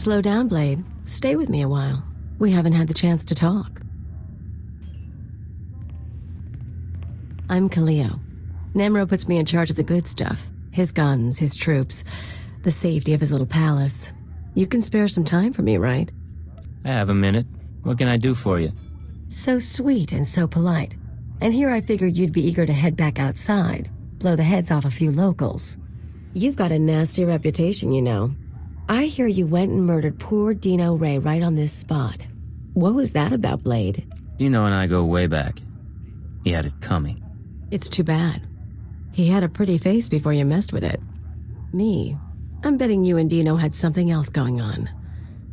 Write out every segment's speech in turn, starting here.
Slow down, Blade. Stay with me a while. We haven't had the chance to talk. I'm Kaleo. Nemro puts me in charge of the good stuff. His guns, his troops, the safety of his little palace. You can spare some time for me, right? I have a minute. What can I do for you? So sweet and so polite. And here I figured you'd be eager to head back outside, blow the heads off a few locals. You've got a nasty reputation, you know. I hear you went and murdered poor Dino Ray right on this spot. What was that about, Blade? Dino and I go way back. He had it coming. It's too bad. He had a pretty face before you messed with it. Me, I'm betting you and Dino had something else going on.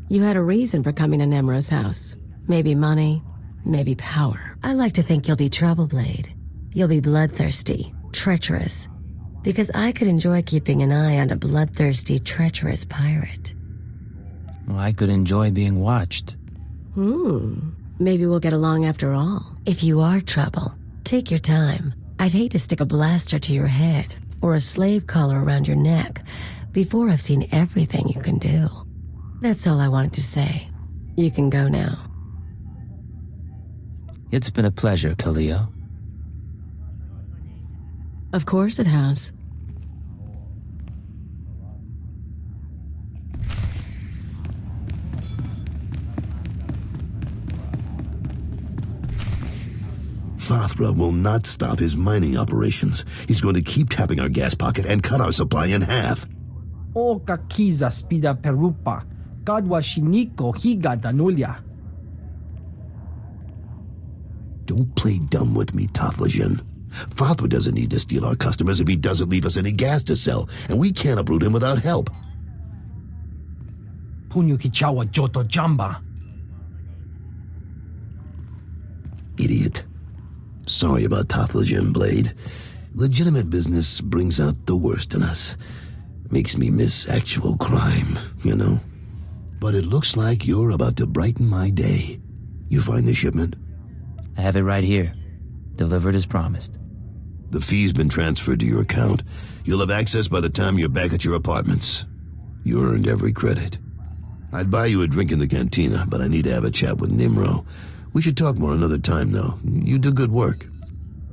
You had a reason for coming to Nemro's house. Maybe money, maybe power. I like to think you'll be trouble, Blade. You'll be bloodthirsty, treacherous. Because I could enjoy keeping an eye on a bloodthirsty, treacherous pirate. Well, I could enjoy being watched. Maybe we'll get along after all. If you are trouble, take your time. I'd hate to stick a blaster to your head or a slave collar around your neck before I've seen everything you can do. That's all I wanted to say. You can go now. It's been a pleasure, Kaleo. Of course it has. Fathra will not stop his mining operations. He's going to keep tapping our gas pocket and cut our supply in half. O kakiza spida perupa, kadwa shiniko higa danulia. Don't play dumb with me, Taflajan. Fathra doesn't need to steal our customers if he doesn't leave us any gas to sell, and we can't uproot him without help. Punyu kichawa joto jamba. Idiot. Sorry about Taflajan, Blade. Legitimate business brings out the worst in us. Makes me miss actual crime, you know? But it looks like you're about to brighten my day. You find the shipment? I have it right here. Delivered as promised. The fee's been transferred to your account. You'll have access by the time you're back at your apartments. You earned every credit. I'd buy you a drink in the cantina, but I need to have a chat with Nimro. We should talk more another time, though. You do good work.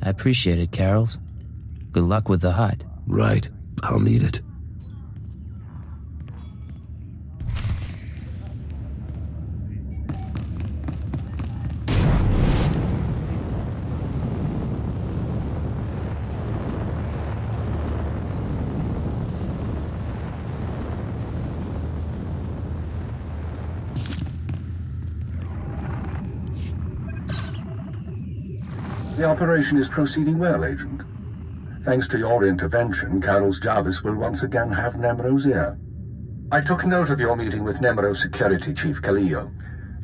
I appreciate it, Carols. Good luck with the hut. Right. I'll need it. The operation is proceeding well, Agent. Thanks to your intervention, Carol's Jarvis will once again have Nemro's ear. I took note of your meeting with Nemro's Security Chief, Kaleo.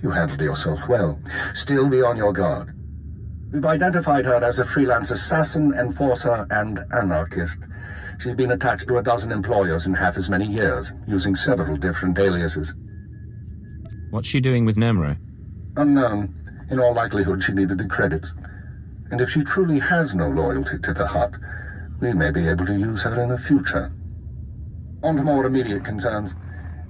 You handled yourself well. Still be on your guard. We've identified her as a freelance assassin, enforcer, and anarchist. She's been attached to a dozen employers in half as many years, using several different aliases. What's she doing with Nemro? Unknown. In all likelihood, she needed the credits. And if she truly has no loyalty to the hut, we may be able to use her in the future. On to more immediate concerns.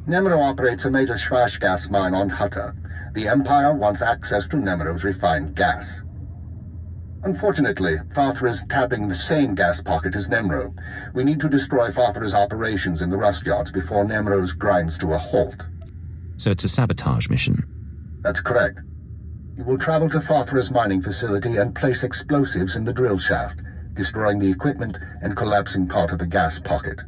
Nemro operates a major Schwash gas mine on Hutta. The Empire wants access to Nemro's refined gas. Unfortunately, Fathra is tapping the same gas pocket as Nemro. We need to destroy Fathra's operations in the rust yards before Nemro's grinds to a halt. So it's a sabotage mission. That's correct. You will travel to Fathra's mining facility and place explosives in the drill shaft, destroying the equipment and collapsing part of the gas pocket.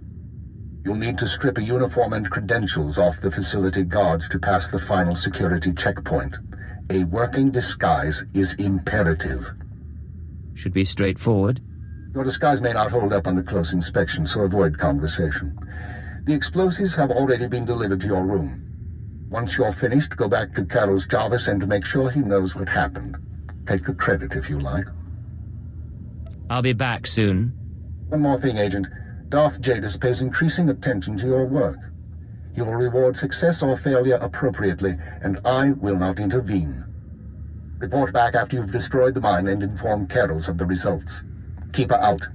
You'll need to strip a uniform and credentials off the facility guards to pass the final security checkpoint. A working disguise is imperative. Should be straightforward. Your disguise may not hold up under close inspection, so avoid conversation. The explosives have already been delivered to your room. Once you're finished, go back to Carol's Jarvis and make sure he knows what happened. Take the credit if you like. I'll be back soon. One more thing, Agent. Darth Jadis pays increasing attention to your work. He will reward success or failure appropriately, and I will not intervene. Report back after you've destroyed the mine and inform Carols of the results. Keep her out.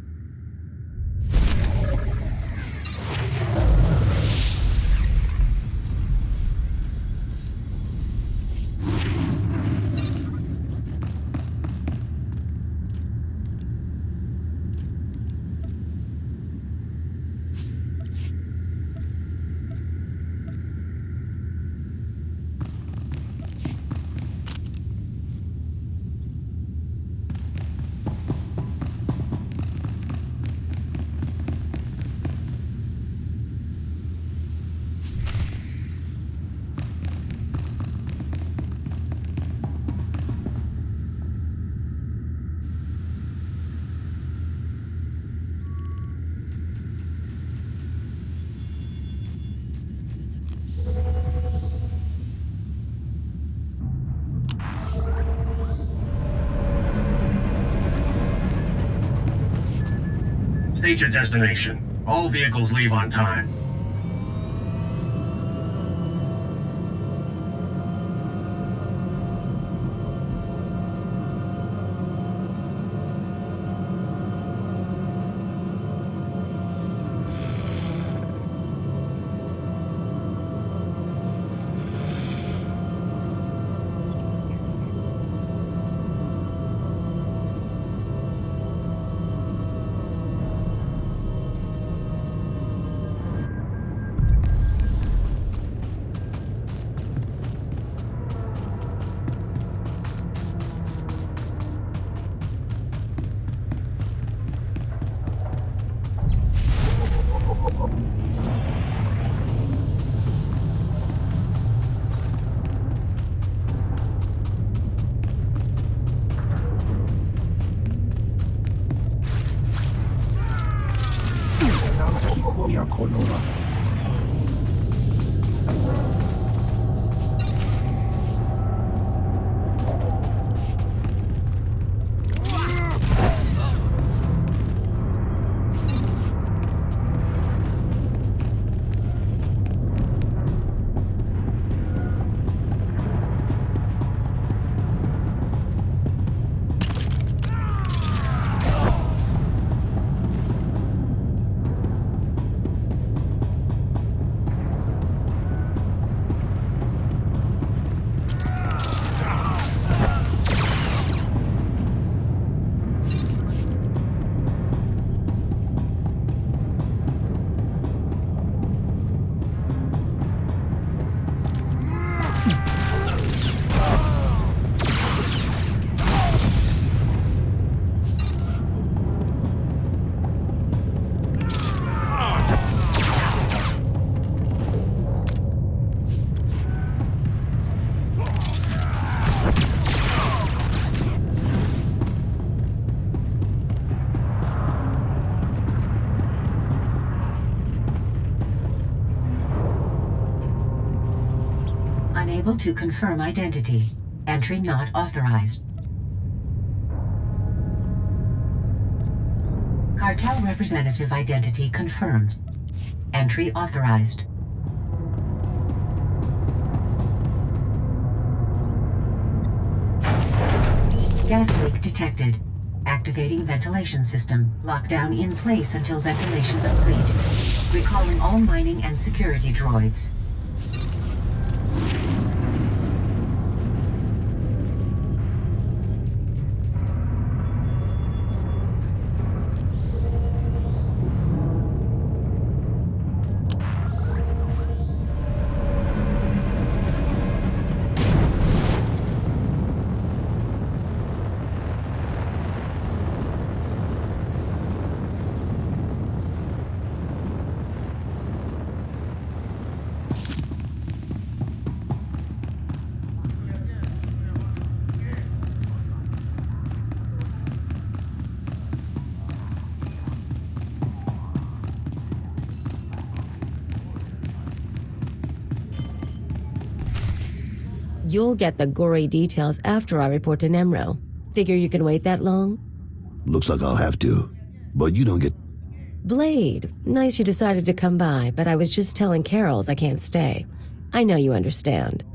State your destination. All vehicles leave on time. Unable to confirm identity. Entry not authorized. Cartel representative identity confirmed. Entry authorized. Gas leak detected. Activating ventilation system. Lockdown in place until ventilation complete. Recalling all mining and security droids. You'll get the gory details after I report to Nemro. Figure you can wait that long? Looks like I'll have to. But you don't get... Blade, nice you decided to come by, but I was just telling Carols I can't stay. I know you understand.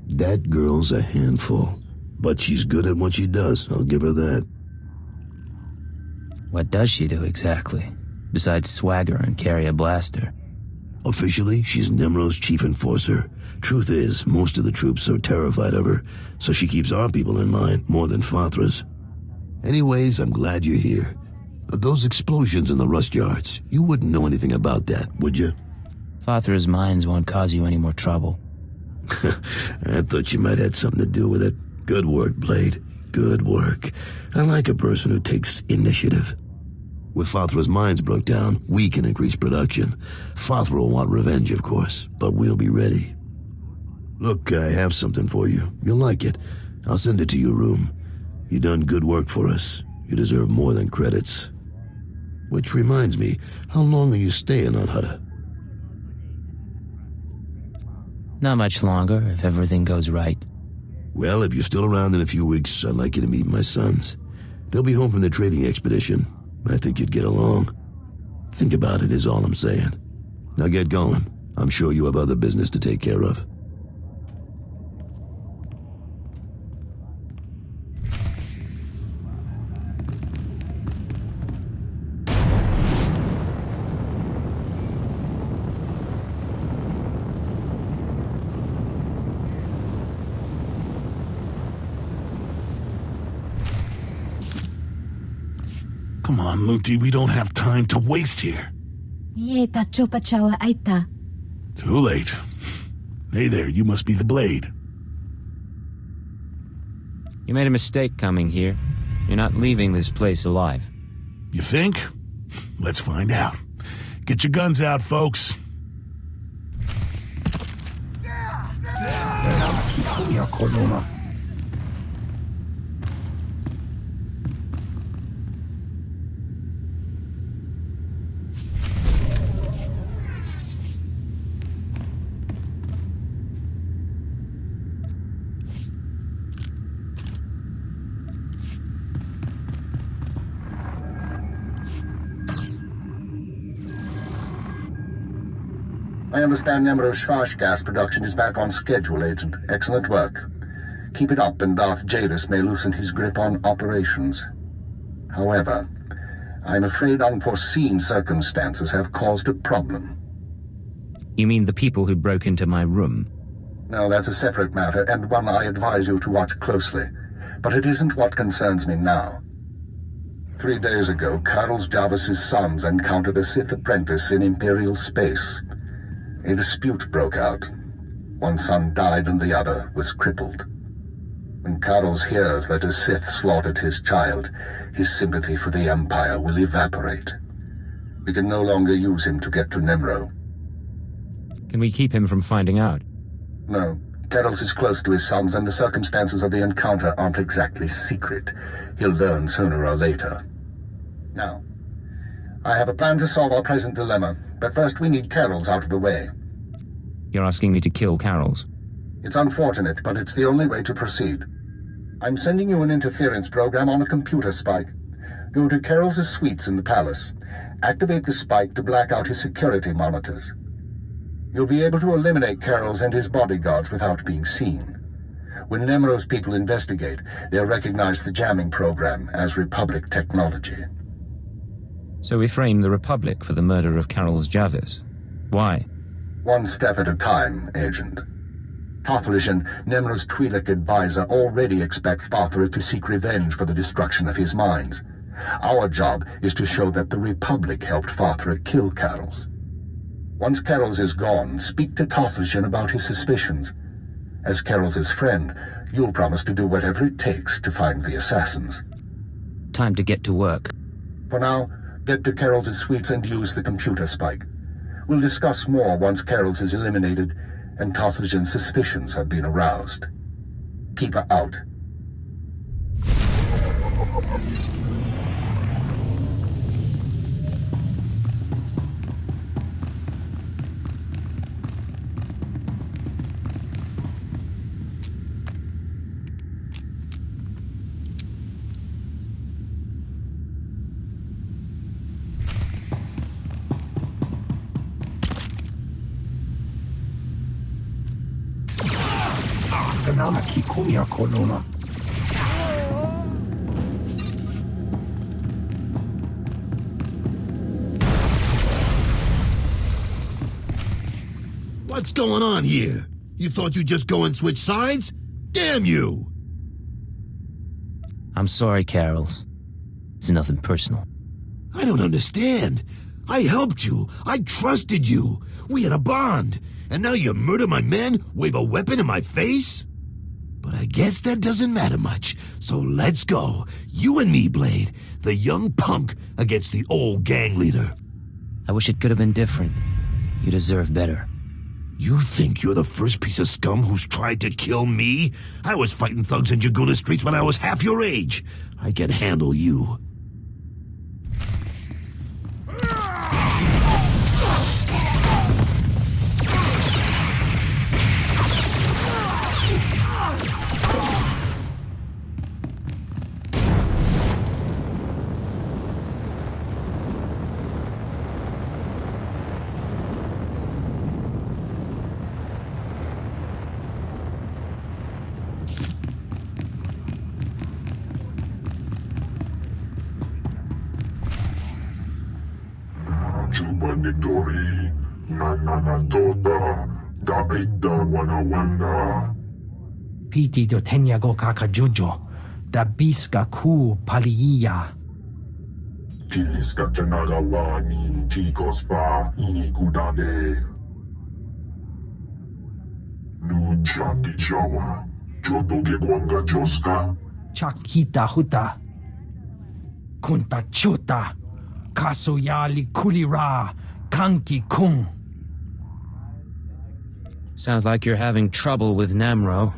That girl's a handful. But she's good at what she does, I'll give her that. What does she do exactly? Besides swagger and carry a blaster? Officially, she's Nemro's chief enforcer. Truth is, most of the troops are terrified of her, so she keeps our people in line more than Fathra's. Anyways, I'm glad you're here. But those explosions in the rust yards, you wouldn't know anything about that, would you? Fathra's mines won't cause you any more trouble. I thought you might have had something to do with it. Good work, Blade. Good work. I like a person who takes initiative. With Fathra's mines broke down, we can increase production. Fathra will want revenge, of course, but we'll be ready. Look, I have something for you. You'll like it. I'll send it to your room. You done good work for us. You deserve more than credits. Which reminds me, how long are you staying on Hutta? Not much longer, if everything goes right. Well, if you're still around in a few weeks, I'd like you to meet my sons. They'll be home from their trading expedition. I think you'd get along. Think about it is all I'm saying. Now get going. I'm sure you have other business to take care of. Come on, Luti, we don't have time to waste here. Ye ta chopa chawa aita. Too late. Hey there, you must be the Blade. You made a mistake coming here. You're not leaving this place alive. You think? Let's find out. Get your guns out, folks. I understand Nemro Shvash gas production is back on schedule, Agent. Excellent work. Keep it up and Darth Jadis may loosen his grip on operations. However, I'm afraid unforeseen circumstances have caused a problem. You mean the people who broke into my room? No, that's a separate matter, and one I advise you to watch closely. But it isn't what concerns me now. 3 days ago, Carlos Jarvis's sons encountered a Sith apprentice in Imperial space. A dispute broke out. One son died and the other was crippled. When Carlos hears that a Sith slaughtered his child, his sympathy for the Empire will evaporate. We can no longer use him to get to Nemro. Can we keep him from finding out? No. Carlos is close to his sons, and the circumstances of the encounter aren't exactly secret. He'll learn sooner or later. Now, I have a plan to solve our present dilemma, but first we need Carol's out of the way. You're asking me to kill Carol's? It's unfortunate, but it's the only way to proceed. I'm sending you an interference program on a computer spike. Go to Carol's suites in the palace. Activate the spike to black out his security monitors. You'll be able to eliminate Carol's and his bodyguards without being seen. When Nemro's people investigate, they'll recognize the jamming program as Republic technology. So we frame the Republic for the murder of Carol's Jarvis. Why? One step at a time, Agent. Tothlishan, Nemro's Twi'lek advisor, already expects Fathra to seek revenge for the destruction of his mines. Our job is to show that the Republic helped Fathra kill Carol's. Once Carol's is gone, speak to Tothlishan about his suspicions. As Carol's friend, you'll promise to do whatever it takes to find the assassins. Time to get to work. For now, get to Carol's suites and use the computer spike. We'll discuss more once Carol's is eliminated and Tothlishan's suspicions have been aroused. Keep her out. What's going on here? You thought you'd just go and switch sides? Damn you! I'm sorry, Carol's. It's nothing personal. I don't understand. I helped you. I trusted you. We had a bond. And now you murder my men, wave a weapon in my face? But I guess that doesn't matter much. So let's go. You and me, Blade. The young punk against the old gang leader. I wish it could have been different. You deserve better. You think you're the first piece of scum who's tried to kill me? I was fighting thugs in Jaguna streets when I was half your age. I can handle you. Banidori, Nananadota, Daida Wanawanda. Piti do tenyago kakajujo, da biska ku paliya. Chiliska Chanagawani, Chicospa, Inikudade. Nujati Jawa, Joto Gegwanga Joska. Chakita huta. Kunta chuta. Kasuyali kulira. Kanki kung. Sounds like you're having trouble with Namro.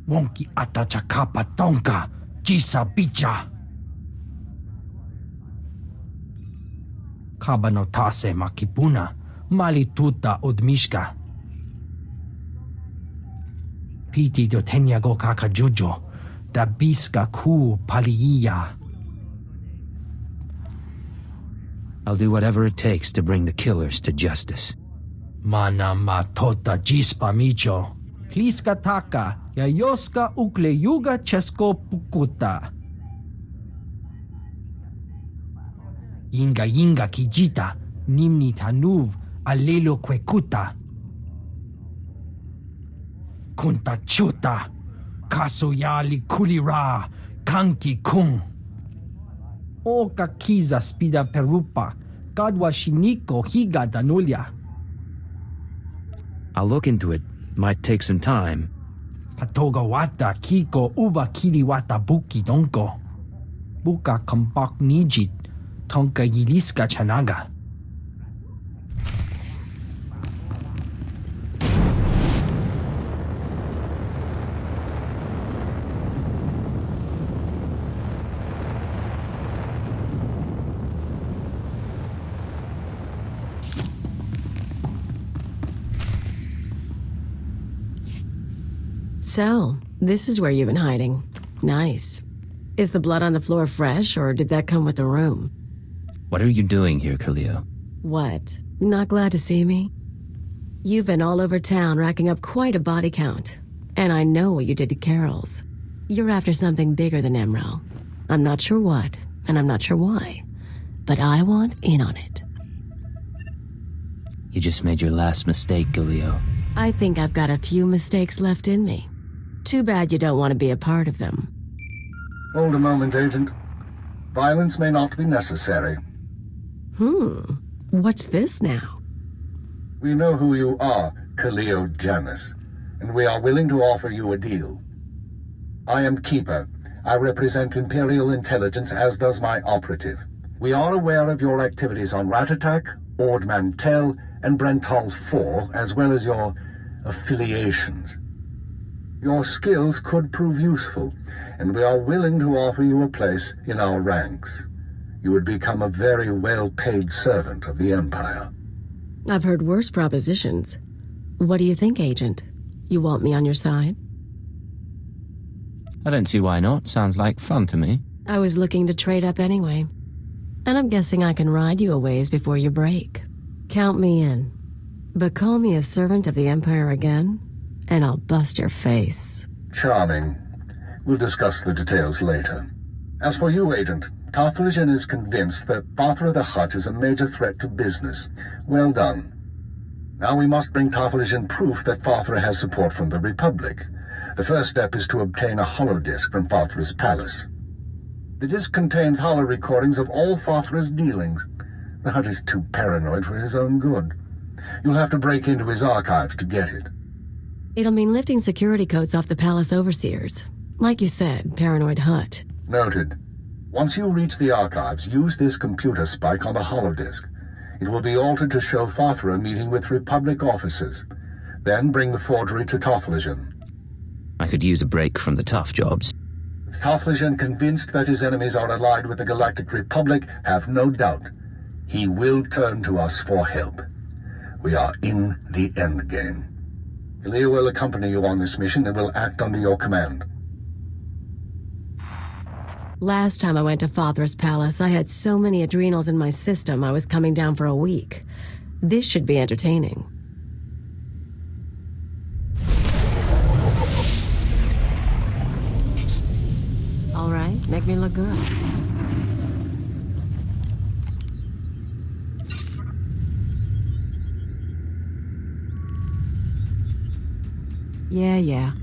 Wonki ata chakapa tonka. Jisa bicha. Kabanotase makipuna. Malituta odmishka. Piti do tenyago kakajujo. Da biska ku paliya. I'll do whatever it takes to bring the killers to justice. Mana matota jispa micho. Pliska taka. Yayoska ukleyuga chesko pukuta. Yinga kijita. Nimni tanuv. Alelo kwekuta. Kunta chuta. Kasuyali kulira. Kanki kung. Oka kiza spida perupa. Kadwa shiniko higa danulia. I'll look into it. Might take some time. Patoga wata kiko uba kiri wata buki donko. Buka kampak nijit. Tonka yiliska chanaga. So, this is where you've been hiding. Nice. Is the blood on the floor fresh, or did that come with the room? What are you doing here, Khalil? What? Not glad to see me? You've been all over town racking up quite a body count. And I know what you did to Carol's. You're after something bigger than Emerald. I'm not sure what, and I'm not sure why. But I want in on it. You just made your last mistake, Galileo. I think I've got a few mistakes left in me. Too bad you don't want to be a part of them. Hold a moment, Agent. Violence may not be necessary. What's this now? We know who you are, Khalil Janus, and we are willing to offer you a deal. I am Keeper. I represent Imperial intelligence, as does my operative. We are aware of your activities on Rat Attack, Ord Mantell, and Brental 4, as well as your affiliations. Your skills could prove useful, and we are willing to offer you a place in our ranks. You would become a very well-paid servant of the Empire. I've heard worse propositions. What do you think, Agent? You want me on your side? I don't see why not. Sounds like fun to me. I was looking to trade up anyway. And I'm guessing I can ride you a ways before you break. Count me in. But call me a servant of the Empire again, and I'll bust your face. Charming. We'll discuss the details later. As for you, Agent, Tarthalion is convinced that Fathra the Hutt is a major threat to business. Well done. Now we must bring Tarthalion proof that Fathra has support from the Republic. The first step is to obtain a holodisk from Fathra's palace. The disk contains holo recordings of all Fathra's dealings. The Hutt is too paranoid for his own good. You'll have to break into his archives to get it. It'll mean lifting security codes off the palace overseers. Like you said, paranoid Hutt. Noted. Once you reach the archives, use this computer spike on the holodisk. It will be altered to show Fathra meeting with Republic officers. Then bring the forgery to Tarthalion. I could use a break from the tough jobs. With Tarthalion convinced that his enemies are allied with the Galactic Republic, have no doubt. He will turn to us for help. We are in the endgame. Ilya will accompany you on this mission and will act under your command. Last time I went to Fathra's palace, I had so many adrenals in my system I was coming down for a week. This should be entertaining. All right, make me look good. Yeah.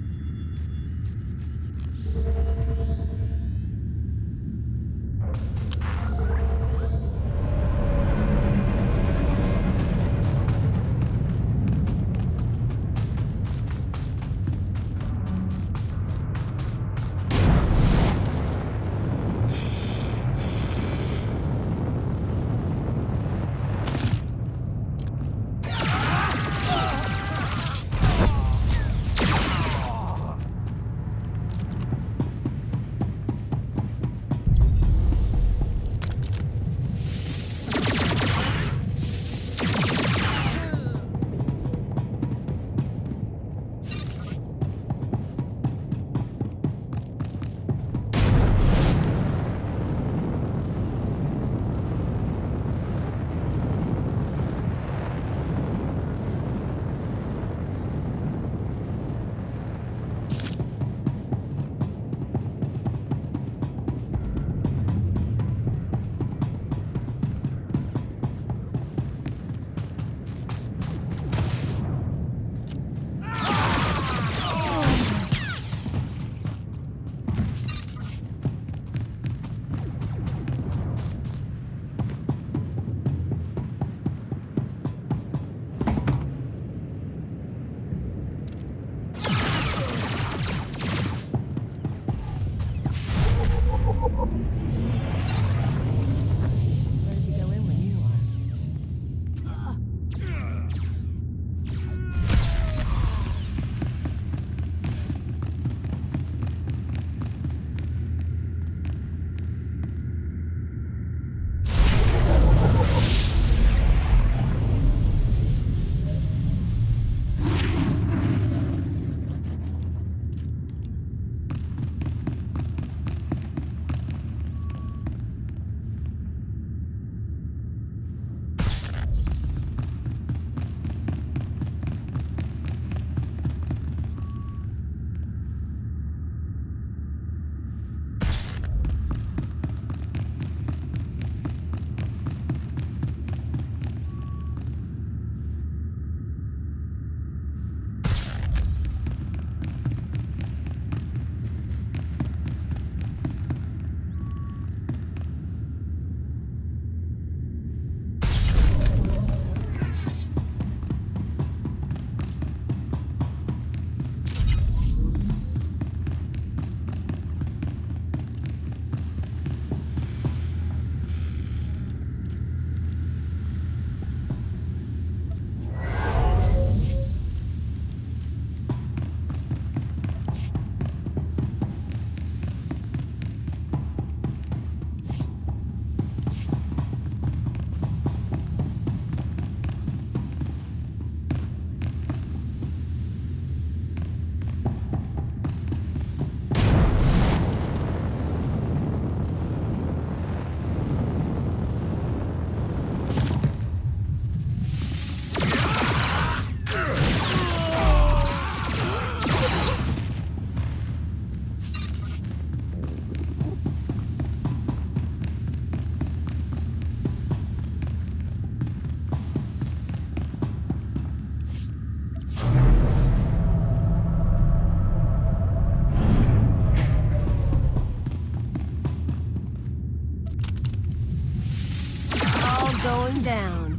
Going down.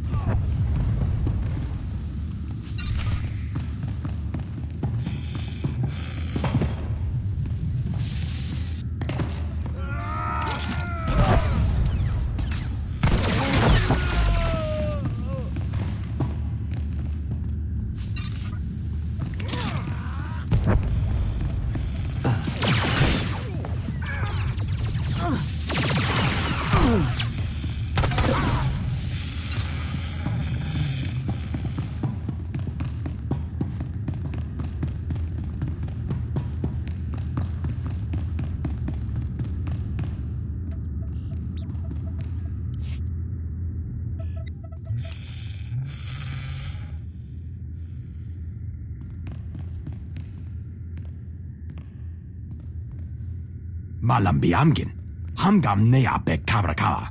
Malambiamgin, hamgam nea be kabraka.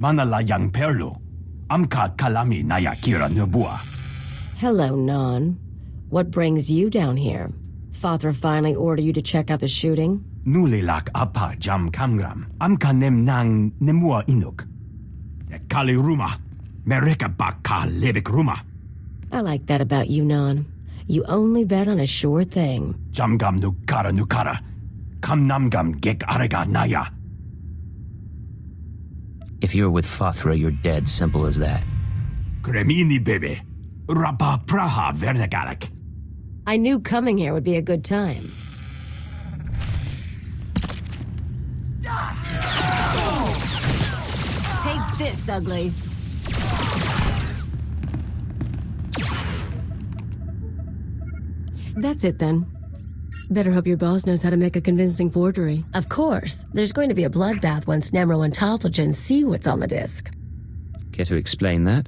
Manala yang perlu, amka kalami naya kira nubua. Hello, Non. What brings you down here? Father finally ordered you to check out the shooting? Nulilak apa jam kamgram. Amka nem nang nemua inuk. Kali ruma. Mereka baka lebek ruma. I like that about you, Non. You only bet on a sure thing. Jamgam nukara. Kam namgam gek arega naya. If you're with Fathra, you're dead, simple as that. Kremini bebe. Rapa praha vernegalak. I knew coming here would be a good time. Take this, ugly. That's it then. Better hope your boss knows how to make a convincing forgery. Of course. There's going to be a bloodbath once Nemro and Tothlogen see what's on the disc. Care to explain that?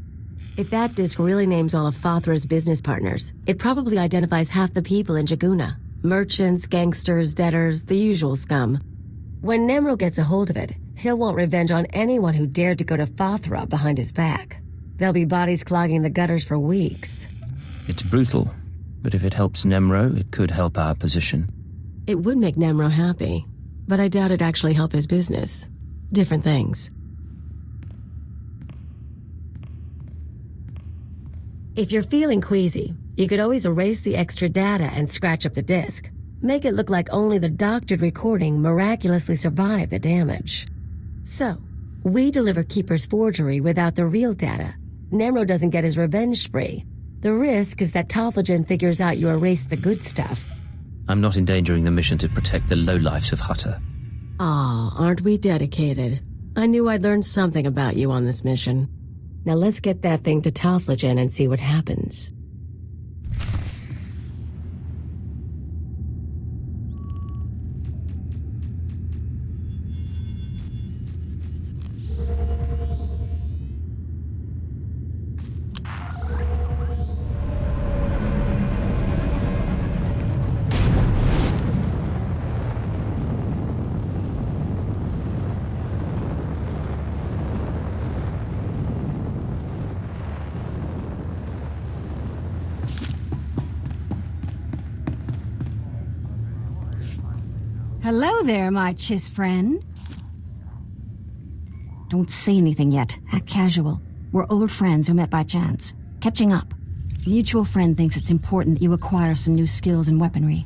If that disc really names all of Fathra's business partners, it probably identifies half the people in Jaguna. Merchants, gangsters, debtors, the usual scum. When Nemro gets a hold of it, he'll want revenge on anyone who dared to go to Fathra behind his back. There'll be bodies clogging the gutters for weeks. It's brutal, but if it helps Nemro, it could help our position. It would make Nemro happy, but I doubt it'd actually help his business. Different things. If you're feeling queasy, you could always erase the extra data and scratch up the disk. Make it look like only the doctored recording miraculously survived the damage. So, we deliver Keeper's forgery without the real data. Nemro doesn't get his revenge spree. The risk is that Tothlogen figures out you erased the good stuff. I'm not endangering the mission to protect the lowlifes of Hutter. Aw, aren't we dedicated? I knew I'd learn something about you on this mission. Now let's get that thing to Tothlogen and see what happens. Hello there, my chiss friend. Don't say anything yet. Act casual. We're old friends who met by chance. Catching up. Mutual friend thinks it's important that you acquire some new skills and weaponry.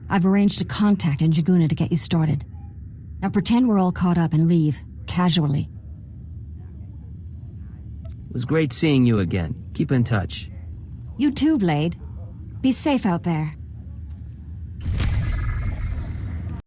I've arranged a contact in Jaguna to get you started. Now pretend we're all caught up and leave, casually. It was great seeing you again. Keep in touch. You too, Blade. Be safe out there.